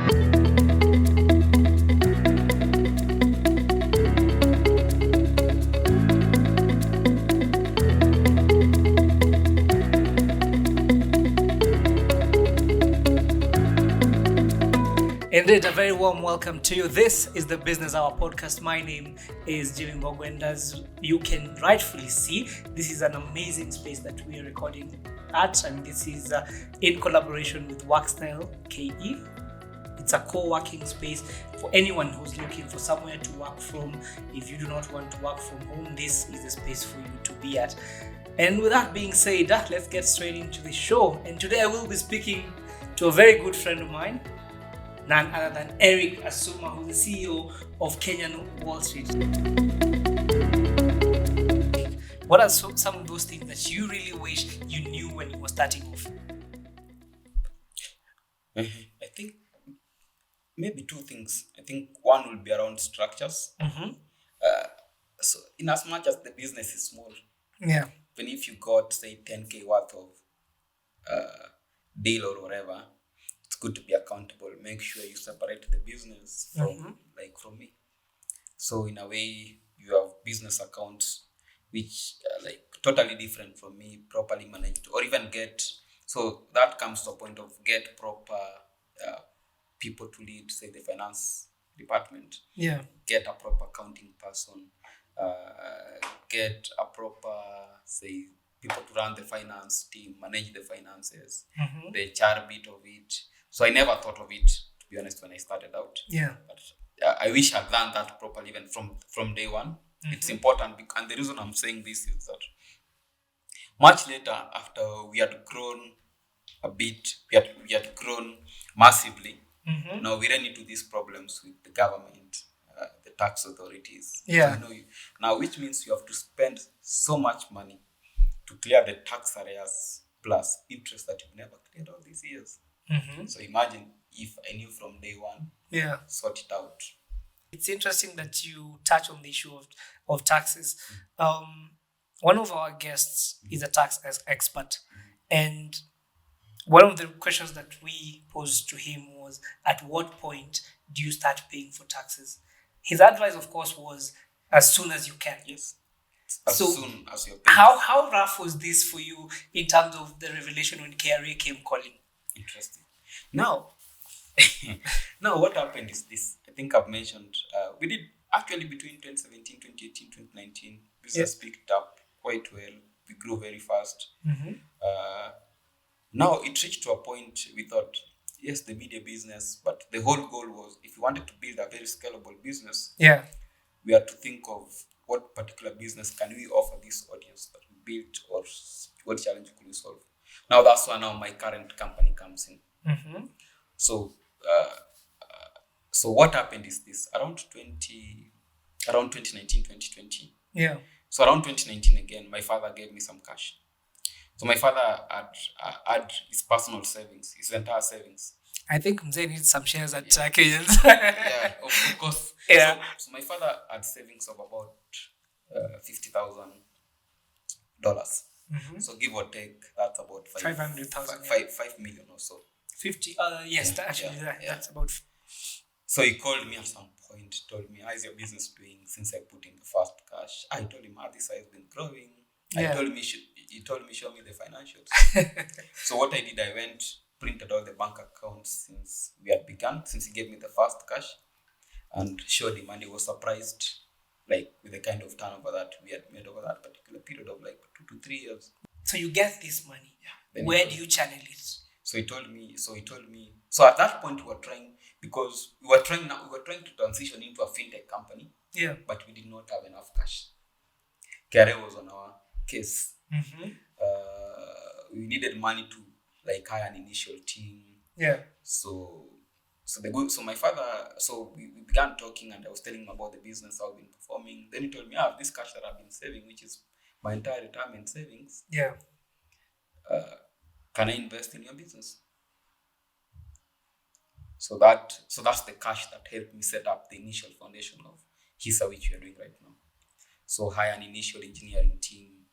Indeed, a very warm welcome to you. This is the Business Hour podcast. My name is Mbogoh, and as you can rightfully see, this is an amazing space that we are recording at, and this is in collaboration with Workstyle KE. It's a co-working space for anyone who's looking for somewhere to work from. If you do not want to work from home, this is the space for you to be at. And with that being said, let's get straight into the show. And today I will be speaking to a very good friend of mine, none other than Asuma, who's the CEO of Kenyan Wallstreet. What are some of those things that you really wish you knew when you were starting off? I think maybe two things. I think one will be around structures. So in as much as the business is small, even if you got say 10k worth of deal or whatever, it's good to be accountable. Make sure you separate the business from from me. So in a way, you have business accounts which are totally different from me, properly managed, or even so that comes to a point of get proper people to lead, say, the finance department. Get a proper accounting person. Get a proper, say, people to run the finance team, manage the finances, the HR bit of it. So I never thought of it, to be honest, when I started out. But I wish I'd done that properly even from day one. It's important, and the reason I'm saying this is that much later, after we had grown a bit, we had grown massively. Now we ran into these problems with the government, the tax authorities. Now, which means you have to spend so much money to clear the tax arrears plus interest that you've never cleared all these years. So imagine if I knew from day one, sort it out. It's interesting that you touch on the issue of taxes. One of our guests is a tax expert, and one of the questions that we posed to him was, at what point do you start paying for taxes? His advice, of course, was as soon as you can. Yes. As soon as you're paying. How rough was this for you in terms of the revelation when KRA came calling? Interesting. Now what happened is this. I think I've mentioned, we did actually between 2017, 2018, 2019, business picked up quite well. We grew very fast. Now it reached to a point we thought, yes, the media business, but the whole goal was, if you wanted to build a very scalable business, we had to think of what particular business can we offer this audience that we built, or what challenge could we solve. Now that's why now my current company comes in. So what happened is this, around 2019, 2020. So around 2019 again, my father gave me some cash. So my father had his personal savings, his entire savings. I think Mzee needs some shares at Kenyans. Of course. So my father had savings of about $50,000. So give or take, that's about 500,000. 5 million or so. 50. That's about. So he called me at some point, told me, how's your business doing since I put in the first cash? I told him, this has been growing. He told me, show me the financials. So what I did, I went, printed all the bank accounts since we had begun, since he gave me the first cash, and showed him, and he was surprised, with the kind of turnover that we had made over that particular period of 2 to 3 years. So you get this money. Where do you channel it? So he told me. So at that point we were trying to transition into a fintech company. But we did not have enough cash. KRA was on our case. We needed money to hire an initial team. So my father, we began talking, and I was telling him about the business, how I've been performing. Then he told me, this cash that I've been saving, which is my entire retirement savings. Can I invest in your business? So that's the cash that helped me set up the initial foundation of HIsa, which we are doing right now. So hire an initial engineering team,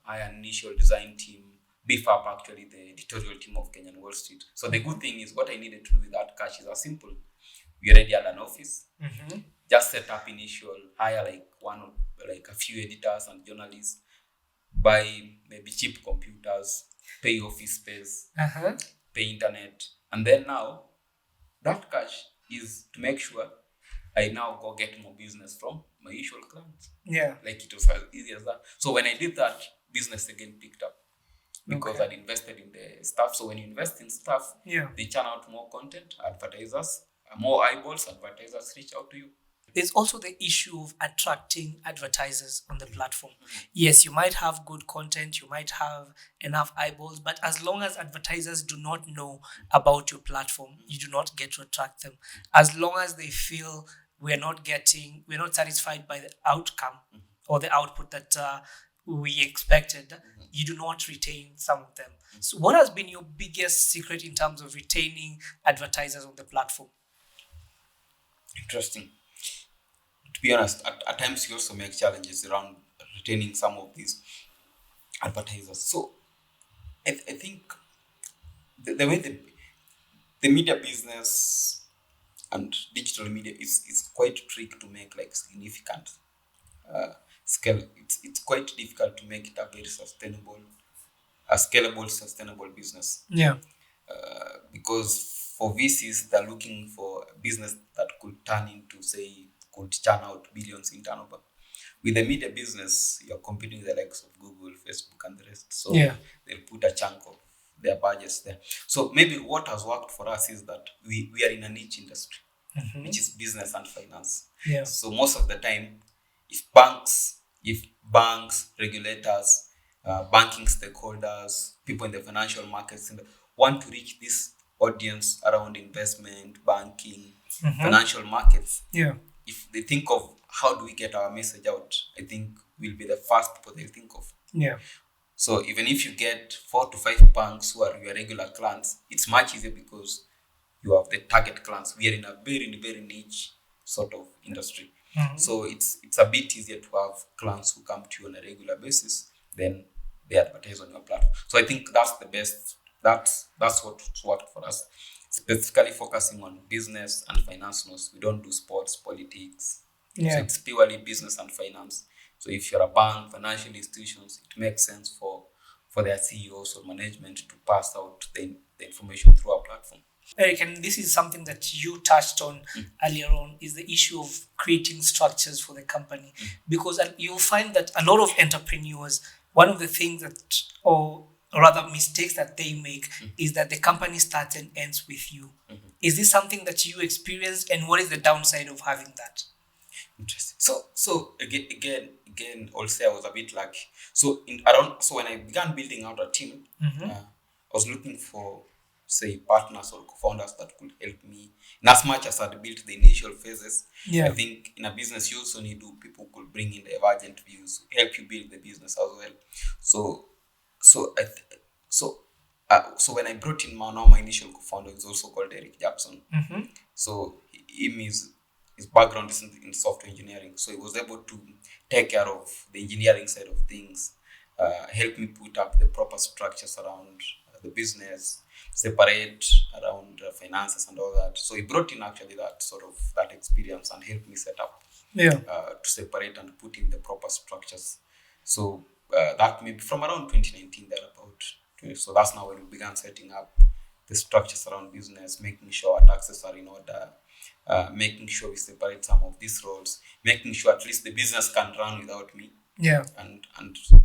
hire an initial design team, beef up actually the editorial team of Kenyan Wallstreet. So the good thing is what I needed to do with that cash is as simple. We already had an office. Just set up initial, hire like a few editors and journalists, buy maybe cheap computers, pay office space, pay internet, and then now that cash is to make sure I now go get more business from my usual clients. Yeah. Like it was as easy as that. So when I did that, business again picked up because I'd invested in the stuff. So when you invest in stuff, they churn out more content, advertisers, more eyeballs, advertisers reach out to you. There's also the issue of attracting advertisers on the platform. Yes, you might have good content, you might have enough eyeballs, but as long as advertisers do not know about your platform, you do not get to attract them. As long as they feel we're not satisfied by the outcome or the output that we expected, you do not retain some of them. So what has been your biggest secret in terms of retaining advertisers on the platform? Interesting. To be honest, at times you also make challenges around retaining some of these advertisers. So I think the way the media business and digital media is quite tricky to make like significant scale. It's quite difficult to make it a very scalable, sustainable business. Yeah. Because for VCs, they're looking for a business that could churn out billions in turnover. With the media business, you're competing with the likes of Google, Facebook, and the rest. So they'll put a chunk of their budgets there. So maybe what has worked for us is that we are in a niche industry, which is business and finance. Yeah. So most of the time, if banks, regulators, banking stakeholders, people in the financial markets want to reach this audience around investment, banking, financial markets. Yeah. If they think of how do we get our message out, I think we'll be the first people they'll think of. Yeah. So even if you get 4 to 5 banks who are your regular clients, it's much easier because you have the target clients. We are in a very, very niche sort of industry. So it's a bit easier to have clients who come to you on a regular basis than they advertise on your platform. So I think that's the best. That's what's worked for us. Specifically focusing on business and finance news. We don't do sports, politics. So it's purely business and finance. So if you're a bank, financial institutions, it makes sense for their CEOs or management to pass out the information through our platform. Eric, and this is something that you touched on earlier on, is the issue of creating structures for the company. Because you'll find that a lot of entrepreneurs, one of the things that, or rather mistakes that they make is that the company starts and ends with you. Is this something that you experienced, and what is the downside of having that? Interesting. So again, also I was a bit lucky. So when I began building out a team, I was looking for, say, partners or co-founders that could help me. In as much as I'd built the initial phases, I think in a business you also need people who could bring in divergent views, help you build the business as well. So when I brought in my initial co-founder, is also called Eric Jackson. So his background is in software engineering, so he was able to take care of the engineering side of things, help me put up the proper structures around the business, separate around finances and all that. So he brought in actually that experience and helped me set up to separate and put in the proper structures. So that maybe from around 2019 thereabout. So that's now when we began setting up the structures around business, making sure our taxes are in order, making sure we separate some of these roles, making sure at least the business can run without me. And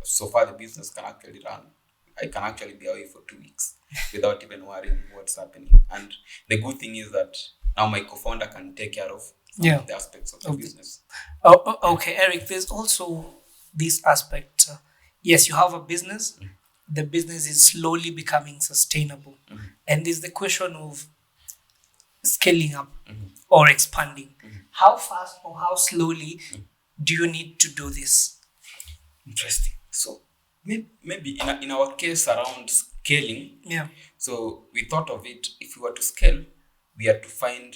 so far the business can actually run. I can actually be away for 2 weeks without even worrying what's happening. And the good thing is that now my co-founder can take care of some of the aspects of the business. Okay, Eric, there's also this aspect. Yes, you have a business. The business is slowly becoming sustainable. And there's the question of scaling up or expanding. How fast or how slowly do you need to do this? Interesting. So maybe in our case around scaling, so we thought of it, if we were to scale, we had to find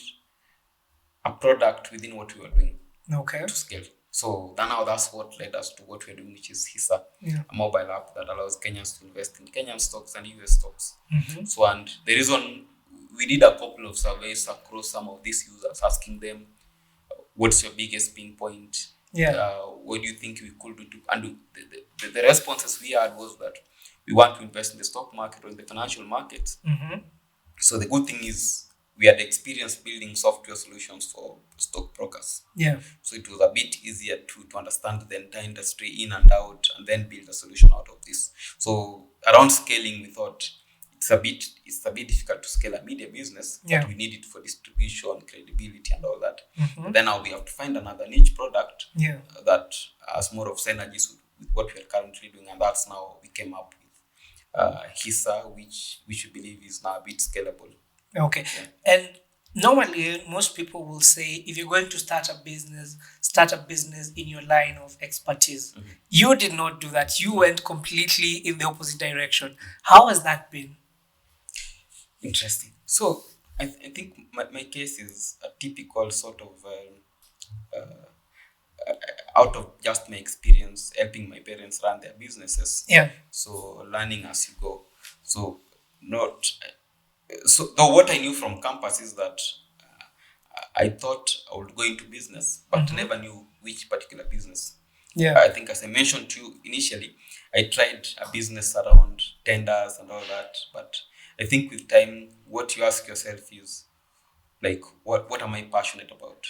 a product within what we were doing to scale. So now that's what led us to what we're doing, which is HIsa, a mobile app that allows Kenyans to invest in Kenyan stocks and US stocks. So, and the reason we did a couple of surveys across some of these users, asking them, what's your biggest pinpoint? What do you think we could do? And the responses we had was that we want to invest in the stock market or in the financial markets. So the good thing is we had experience building software solutions for stockbrokers. So it was a bit easier to understand the entire industry in and out, and then build a solution out of this. So around scaling, we thought it's a bit difficult to scale a media business, but we need it for distribution, credibility, and all that. But then now we have to find another niche product that has more of synergies with what we are currently doing, and that's now we came up with HIsa, which we believe is now a bit scalable. Okay. And normally most people will say, if you're going to start a business in your line of expertise. You did not do that. You went completely in the opposite direction. How has that been? Interesting. So I think my case is a typical sort of out of just my experience helping my parents run their businesses. So learning as you go. So though what I knew from campus is that I thought I would go into business, but never knew which particular business. I think, as I mentioned to you initially, I tried a business around tenders and all that, but I think with time, what you ask yourself is, like, what am I passionate about?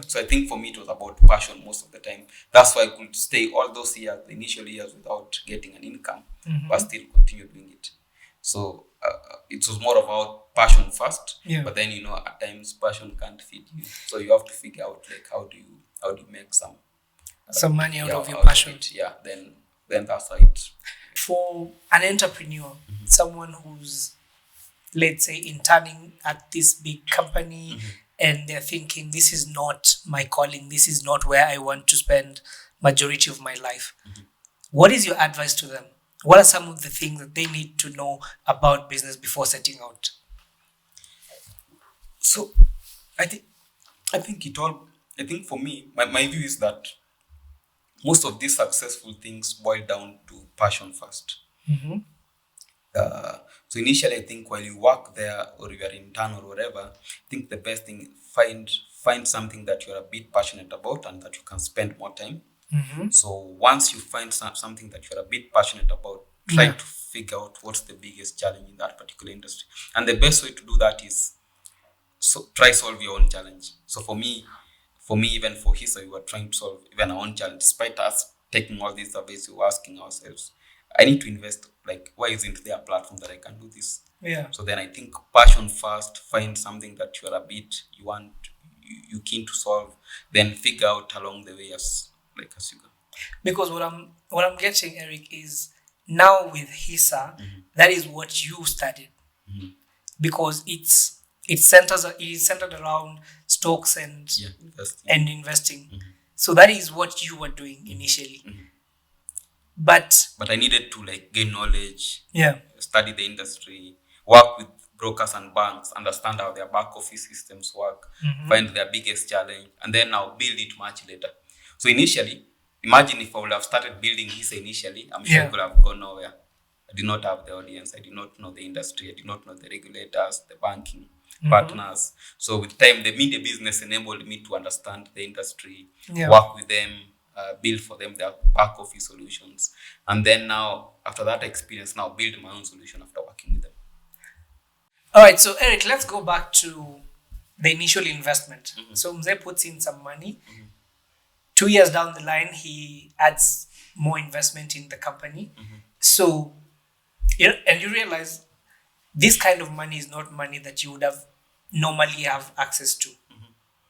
So I think for me, it was about passion most of the time. That's why I could stay all those years, the initial years, without getting an income, but still continue doing it. So it was more about passion first, but then, at times passion can't feed you. So you have to figure out, like, how do you make some money out of your passion? Then that's how it. For an entrepreneur, someone who's, let's say, interning at this big company, and they're thinking, this is not my calling, this is not where I want to spend majority of my life. What is your advice to them? What are some of the things that they need to know about business before setting out? So I think for me, my view is that most of these successful things boil down to passion first. So initially, I think while you work there or you are intern or whatever, I think the best thing, find something that you're a bit passionate about and that you can spend more time. So once you find something that you're a bit passionate about, try to figure out what's the biggest challenge in that particular industry. And the best way to do that is try solve your own challenge. So for me, even for HIsa, we were trying to solve even our own challenge. Despite us taking all these surveys, we were asking ourselves, I need to invest. Like, why isn't there a platform that I can do this? So then I think passion first, find something that you're keen to solve, then figure out along the way as you go. Because what I'm getting, Eric, is now with HIsa, that is what you studied. Because it is centered around stocks and investing. So that is what you were doing initially. But I needed to gain knowledge, study the industry, work with brokers and banks, understand how their back office systems work, find their biggest challenge, and then now build it much later. So initially, imagine if I would have started building HIsa initially, I'm sure I could have gone nowhere. I did not have the audience, I did not know the industry, I did not know the regulators, the banking partners. So with time, the media business enabled me to understand the industry, work with them, build for them their back office solutions. And then now, after that experience, now build my own solution after working with them. All right, so Eric, let's go back to the initial investment. So Mzee puts in some money. 2 years down the line, he adds more investment in the company. So, and you realize this kind of money is not money that you would have normally have access to.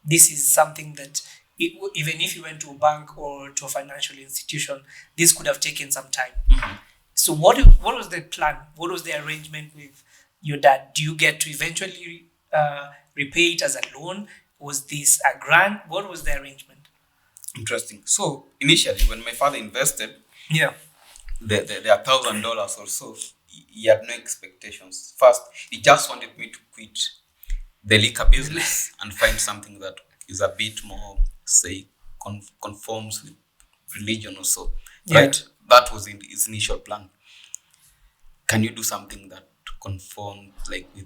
This is something that even if you went to a bank or to a financial institution, this could have taken some time. So what was the plan? What was the arrangement with your dad? Do you get to eventually repay it as a loan? Was this a grant? What was the arrangement? Interesting. So initially, when my father invested, the $1,000 or so, he had no expectations. First, he just wanted me to quit the liquor business and find something that is a bit more, say, conforms with religion also, right? That was in his initial plan. Can you do something that conforms like with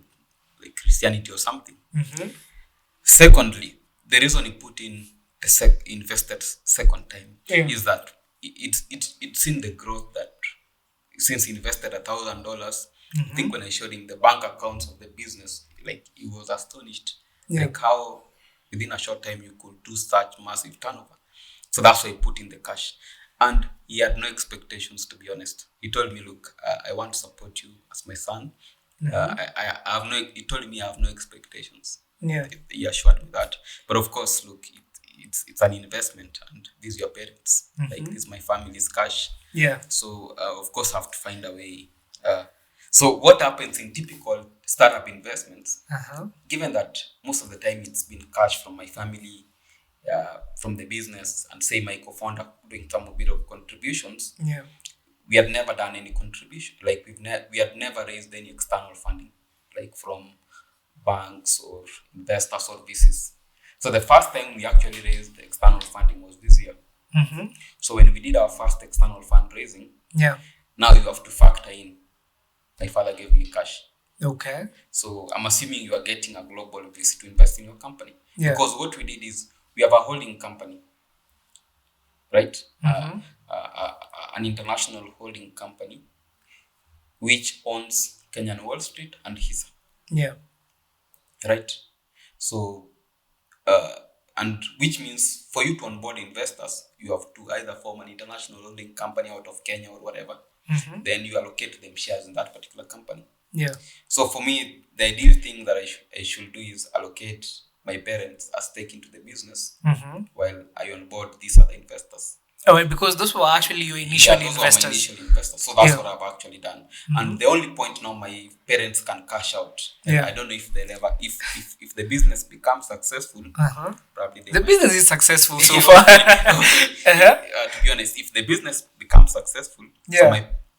like Christianity or something? Secondly, the reason he put in invested second time is that it's in the growth that since he invested $1,000, I think when I showed him the bank accounts of the business, like he was astonished, like how within a short time you could do such massive turnover. So that's why he put in the cash, and he had no expectations, to be honest. He told me, "Look, I want to support you as my son. I have no." He told me, "I have no expectations." He assured me that. But of course, look, it's an investment, and these are your parents. Like, this is my family's cash. So of course, I have to find a way. So what happens in typical startup investments? Given that most of the time it's been cash from my family, from the business, and say my co-founder doing some bit of contributions. We had never done any contribution. Like we had never raised any external funding, like from banks or investors or VCs. So the first time we actually raised the external funding was this year. So when we did our first external fundraising, now you have to factor in, my father gave me cash. So I'm assuming you are getting a global VC to invest in your company. Because what we did is, we have a holding company, right? An international holding company, which owns Kenyan Wallstreet and HIsa. Right? So, and which means for you to onboard investors, you have to either form an international holding company out of Kenya or whatever. Then you allocate them shares in that particular company. So for me, the ideal thing that I should do is allocate my parents a stake into the business while I onboard these other investors. Because those were actually your initial investors. Were my initial investors. So that's what I've actually done. And the only point now, my parents can cash out. I don't know if they'll ever, if the business becomes successful, probably the business is successful so far. To be honest, if the business becomes successful, so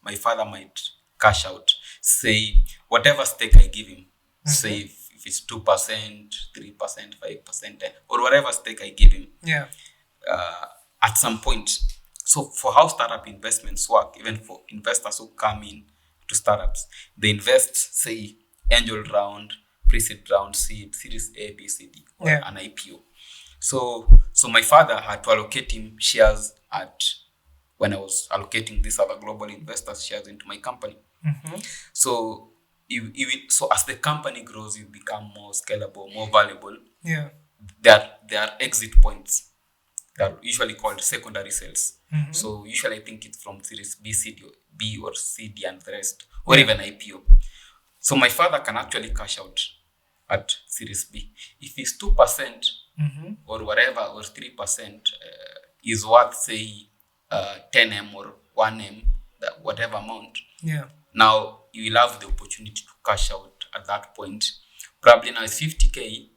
my father might cash out, say whatever stake I give him, say if it's 2%, 3%, 5%, or whatever stake I give him. At some point. So for how startup investments work, even for investors who come in to startups, they invest, say, angel round, pre-seed round, seed, series A, B, C, D, or an IPO. So my father had to allocate him shares when I was allocating these other global investors shares into my company. So as the company grows, you become more scalable, more valuable. There are exit points. They're usually called secondary sales. So usually I think it's from series B or CD and the rest, or even IPO. So my father can actually cash out at series B. If it's 2% or whatever, or 3% is worth, say, 10M or 1M, whatever amount. Now you will have the opportunity to cash out at that point. Probably now it's 50K.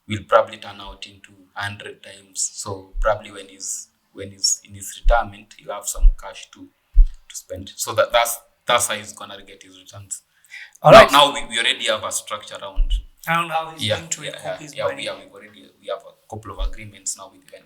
Will probably turn out into 100 times. So probably when he's in his retirement, he'll have some cash to spend. So that's how he's gonna get his returns. Now we already have a structure around how he's going to recoup his money. We have a couple of agreements now with even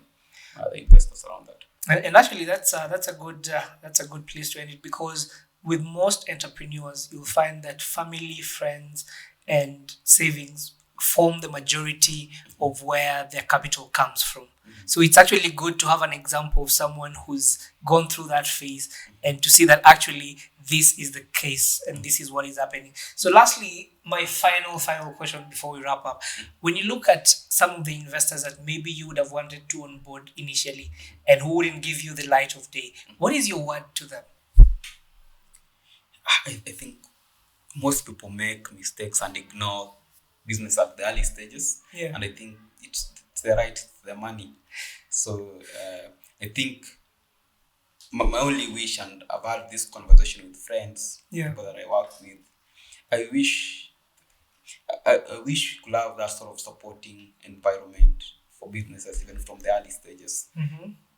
the investors around that. And actually, that's a good place to end it, because with most entrepreneurs, you'll find that family, friends, and savings form the majority of where their capital comes from. So it's actually good to have an example of someone who's gone through that phase and to see that actually this is the case and this is what is happening. So lastly, my final question before we wrap up. When you look at some of the investors that maybe you would have wanted to onboard initially and who wouldn't give you the light of day, what is your word to them? I think most people make mistakes and ignore business at the early stages, and I think it's the money. So I think my only wish, and I've had this conversation with friends, people that I work with, I wish we could have that sort of supporting environment for businesses even from the early stages.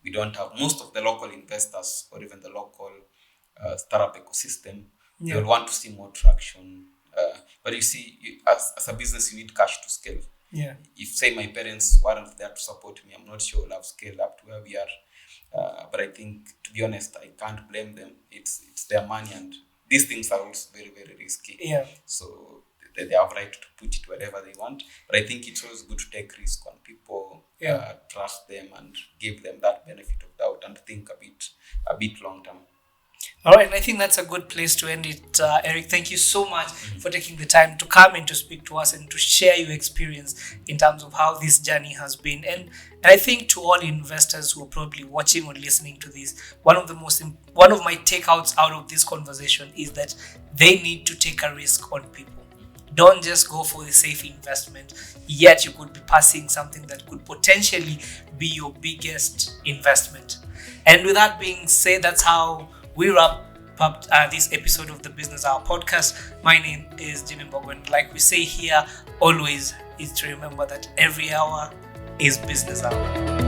We don't have most of the local investors or even the local startup ecosystem. They will want to see more traction. But you see, as a business, you need cash to scale. If say my parents weren't there to support me, I'm not sure I'll have scaled up to where we are. But I think, to be honest, I can't blame them. It's their money, and these things are also very, very risky. So they have right to put it wherever they want. But I think it's always good to take risk on people, trust them, and give them that benefit of doubt, and think a bit long term. All right, and I think that's a good place to end it. Eric, thank you so much for taking the time to come and to speak to us and to share your experience in terms of how this journey has been. And I think to all investors who are probably watching or listening to this, one of my takeouts out of this conversation is that they need to take a risk on people. Don't just go for the safe investment, yet you could be passing something that could potentially be your biggest investment. And with that being said, that's how we wrap up this episode of the Business Hour podcast. My name is Jimmy Mbogoh, and like we say here always, is to remember that every hour is business hour.